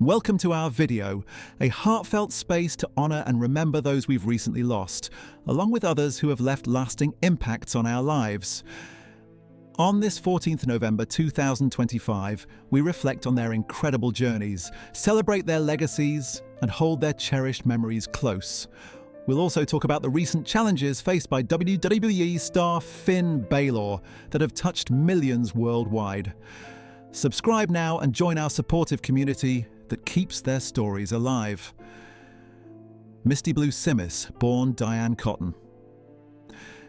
Welcome to our video, a heartfelt space to honor and remember those we've recently lost, along with others who have left lasting impacts on our lives. On this 14th November 2025, we reflect on their incredible journeys, celebrate their legacies, and hold their cherished memories close. We'll also talk about the recent challenges faced by WWE star Finn Bálor that have touched millions worldwide. Subscribe now and join our supportive community that keeps their stories alive. Misty Blue Simis, born Diane Cotton.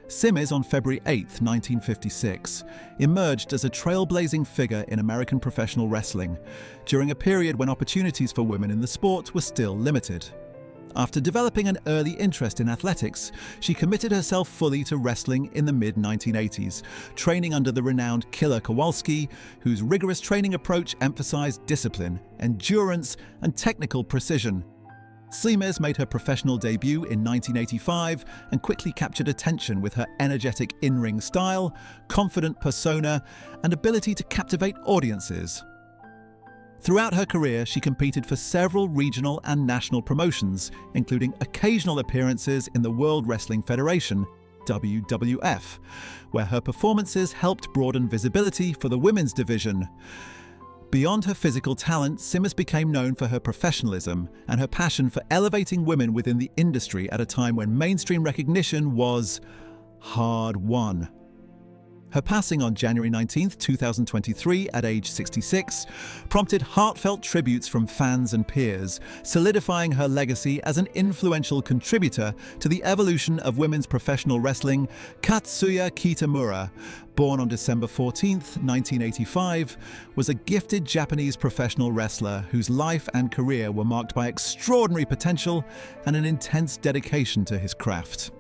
Simis, on February 8, 1956, emerged as a trailblazing figure in American professional wrestling during a period when opportunities for women in the sport were still limited. After developing an early interest in athletics, she committed herself fully to wrestling in the mid-1980s, training under the renowned Killer Kowalski, whose rigorous training approach emphasized discipline, endurance, and technical precision. Simis made her professional debut in 1985 and quickly captured attention with her energetic in-ring style, confident persona, and ability to captivate audiences. Throughout her career, she competed for several regional and national promotions, including occasional appearances in the World Wrestling Federation, WWF, where her performances helped broaden visibility for the women's division. Beyond her physical talent, Simis became known for her professionalism and her passion for elevating women within the industry at a time when mainstream recognition was hard-won. Her passing on January 19, 2023, at age 66, prompted heartfelt tributes from fans and peers, solidifying her legacy as an influential contributor to the evolution of women's professional wrestling. Katsuya Kitamura, born on December 14, 1985, was a gifted Japanese professional wrestler whose life and career were marked by extraordinary potential and an intense dedication to his craft.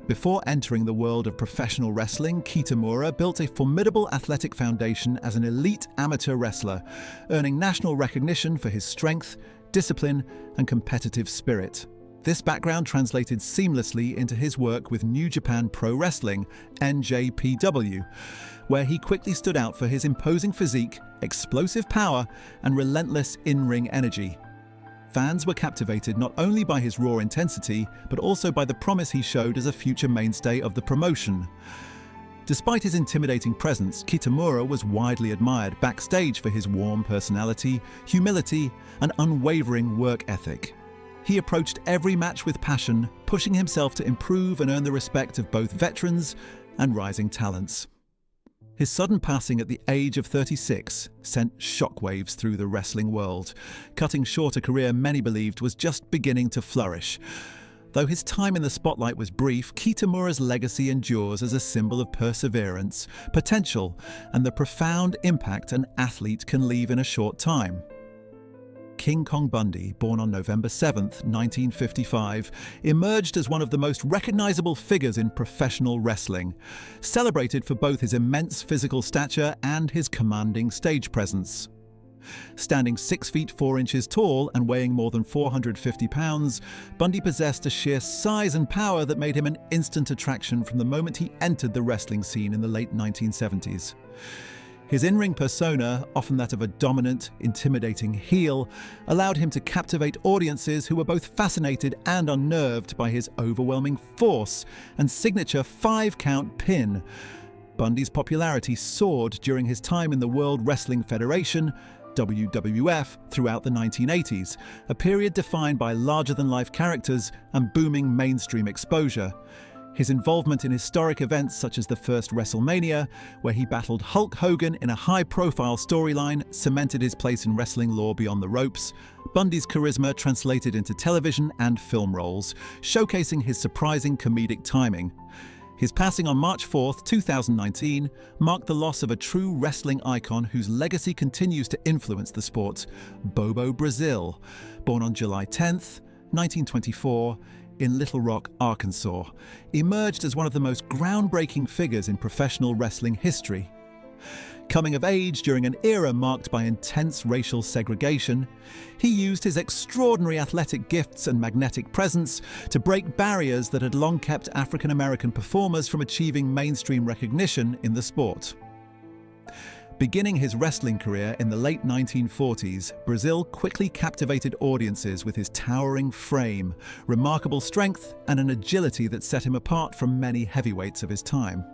Before entering the world of professional wrestling, Kitamura built a formidable athletic foundation as an elite amateur wrestler, earning national recognition for his strength, discipline, and competitive spirit. This background translated seamlessly into his work with New Japan Pro Wrestling, NJPW, where he quickly stood out for his imposing physique, explosive power, and relentless in-ring energy. Fans were captivated not only by his raw intensity, but also by the promise he showed as a future mainstay of the promotion. Despite his intimidating presence, Kitamura was widely admired backstage for his warm personality, humility, and unwavering work ethic. He approached every match with passion, pushing himself to improve and earn the respect of both veterans and rising talents. His sudden passing at the age of 36 sent shockwaves through the wrestling world, cutting short a career many believed was just beginning to flourish. Though his time in the spotlight was brief, Kitamura's legacy endures as a symbol of perseverance, potential, and the profound impact an athlete can leave in a short time. Kong Bundy, born on November 7, 1955, emerged as one of the most recognizable figures in professional wrestling, celebrated for both his immense physical stature and his commanding stage presence. Standing 6 feet 4 inches tall and weighing more than 450 pounds, Bundy possessed a sheer size and power that made him an instant attraction from the moment he entered the wrestling scene in the late 1970s. His in-ring persona, often that of a dominant, intimidating heel, allowed him to captivate audiences who were both fascinated and unnerved by his overwhelming force and signature 5-count pin. Bundy's popularity soared during his time in the World Wrestling Federation, WWF, throughout the 1980s, a period defined by larger-than-life characters and booming mainstream exposure. His involvement in historic events such as the first WrestleMania, where he battled Hulk Hogan in a high-profile storyline, cemented his place in wrestling lore beyond the ropes. Bundy's charisma translated into television and film roles, showcasing his surprising comedic timing. His passing on March 4, 2019, marked the loss of a true wrestling icon whose legacy continues to influence the sport, Bobo Brazil, born on July 10, 1924, in Little Rock, Arkansas, emerged as one of the most groundbreaking figures in professional wrestling history. Coming of age during an era marked by intense racial segregation, he used his extraordinary athletic gifts and magnetic presence to break barriers that had long kept African American performers from achieving mainstream recognition in the sport. Beginning his wrestling career in the late 1940s, Brazil quickly captivated audiences with his towering frame, remarkable strength, and an agility that set him apart from many heavyweights of his time.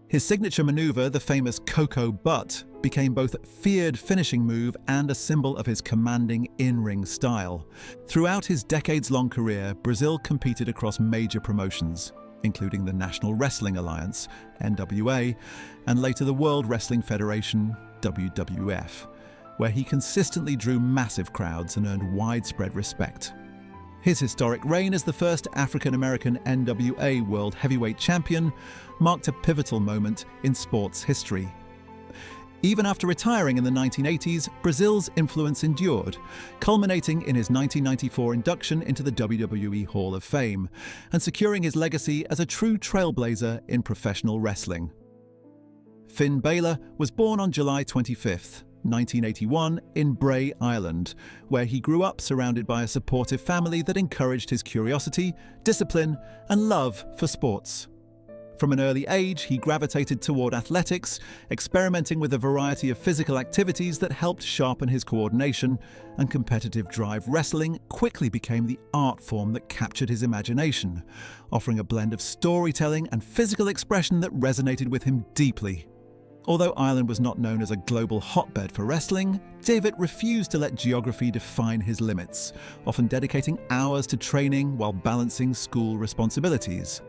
His signature maneuver, the famous Coco Butt, became both a feared finishing move and a symbol of his commanding in-ring style. Throughout his decades-long career, Brazil competed across major promotions, including the National Wrestling Alliance, NWA, and later the World Wrestling Federation, WWF, where he consistently drew massive crowds and earned widespread respect. His historic reign as the first African-American NWA World Heavyweight Champion marked a pivotal moment in sports history. Even after retiring in the 1980s, Brazil's influence endured, culminating in his 1994 induction into the WWE Hall of Fame and securing his legacy as a true trailblazer in professional wrestling. Finn Bálor was born on July 25, 1981, in Bray, Ireland, where he grew up surrounded by a supportive family that encouraged his curiosity, discipline, and love for sports. From an early age, he gravitated toward athletics, experimenting with a variety of physical activities that helped sharpen his coordination, and competitive drive wrestling quickly became the art form that captured his imagination, offering a blend of storytelling and physical expression that resonated with him deeply. Although Ireland was not known as a global hotbed for wrestling, David refused to let geography define his limits, often dedicating hours to training while balancing school responsibilities.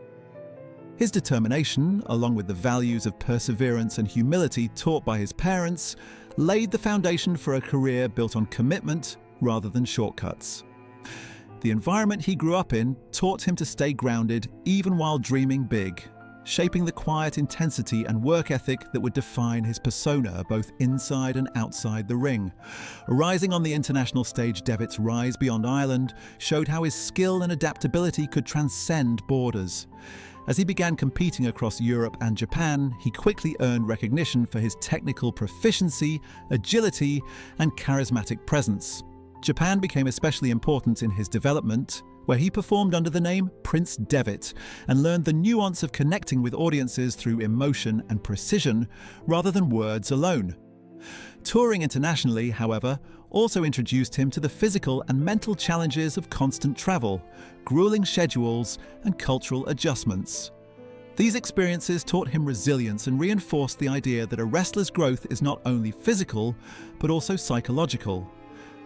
His determination, along with the values of perseverance and humility taught by his parents, laid the foundation for a career built on commitment rather than shortcuts. The environment he grew up in taught him to stay grounded even while dreaming big, shaping the quiet intensity and work ethic that would define his persona both inside and outside the ring. Rising on the international stage, Devitt's rise beyond Ireland showed how his skill and adaptability could transcend borders. As he began competing across Europe and Japan, he quickly earned recognition for his technical proficiency, agility, and charismatic presence. Japan became especially important in his development, where he performed under the name Prince Devitt and learned the nuance of connecting with audiences through emotion and precision rather than words alone. Touring internationally, however, also introduced him to the physical and mental challenges of constant travel, grueling schedules, and cultural adjustments. These experiences taught him resilience and reinforced the idea that a wrestler's growth is not only physical, but also psychological.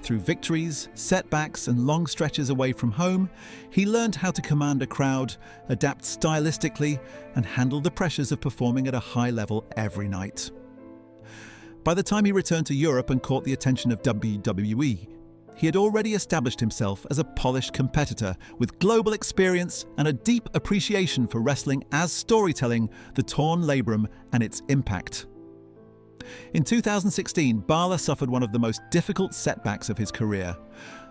Through victories, setbacks, and long stretches away from home, he learned how to command a crowd, adapt stylistically, and handle the pressures of performing at a high level every night. By the time he returned to Europe and caught the attention of WWE, he had already established himself as a polished competitor with global experience and a deep appreciation for wrestling as storytelling, the torn labrum, and its impact. In 2016, Bálor suffered one of the most difficult setbacks of his career.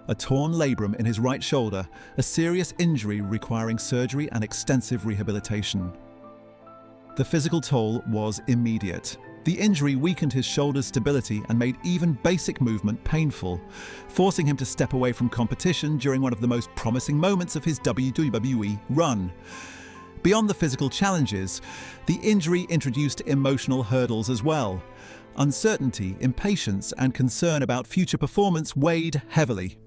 A torn labrum in his right shoulder, a serious injury requiring surgery and extensive rehabilitation. The physical toll was immediate. The injury weakened his shoulder's stability and made even basic movement painful, forcing him to step away from competition during one of the most promising moments of his WWE run. Beyond the physical challenges, the injury introduced emotional hurdles as well. Uncertainty, impatience, and concern about future performance weighed heavily.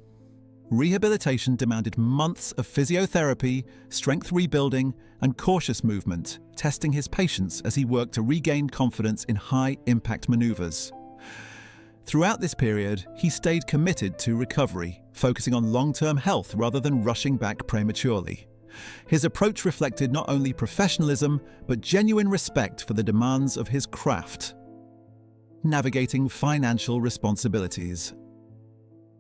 Rehabilitation demanded months of physiotherapy, strength rebuilding, and cautious movement, testing his patience as he worked to regain confidence in high-impact maneuvers. Throughout this period, he stayed committed to recovery, focusing on long-term health rather than rushing back prematurely. His approach reflected not only professionalism, but genuine respect for the demands of his craft. Navigating financial responsibilities.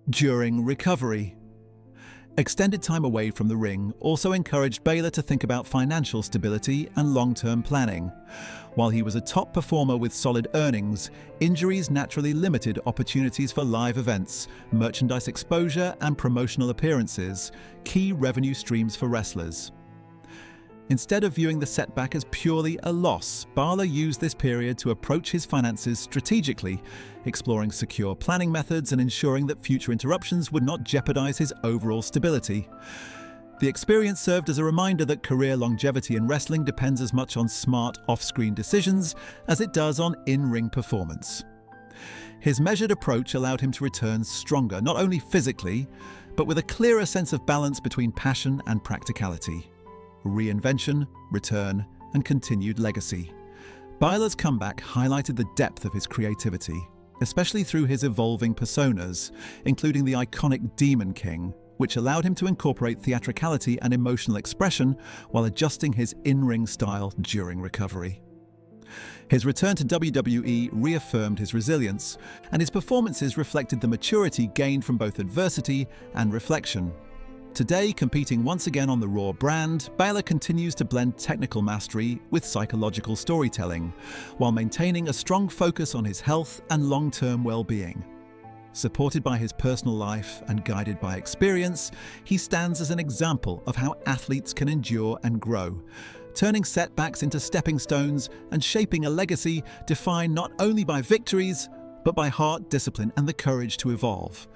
During recovery, extended time away from the ring also encouraged Bálor to think about financial stability and long-term planning. While he was a top performer with solid earnings, injuries naturally limited opportunities for live events, merchandise exposure, and promotional appearances, key revenue streams for wrestlers. Instead of viewing the setback as purely a loss, Bálor used this period to approach his finances strategically, exploring secure planning methods and ensuring that future interruptions would not jeopardize his overall stability. The experience served as a reminder that career longevity in wrestling depends as much on smart off-screen decisions as it does on in-ring performance. His measured approach allowed him to return stronger, not only physically, but with a clearer sense of balance between passion and practicality. Reinvention, return, and continued legacy. Bálor's comeback highlighted the depth of his creativity, especially through his evolving personas, including the iconic Demon King, which allowed him to incorporate theatricality and emotional expression while adjusting his in-ring style during recovery. His return to WWE reaffirmed his resilience, and his performances reflected the maturity gained from both adversity and reflection. Today, competing once again on the Raw brand, Bálor continues to blend technical mastery with psychological storytelling, while maintaining a strong focus on his health and long-term well-being. Supported by his personal life and guided by experience, he stands as an example of how athletes can endure and grow, turning setbacks into stepping stones and shaping a legacy defined not only by victories, but by heart, discipline, and the courage to evolve.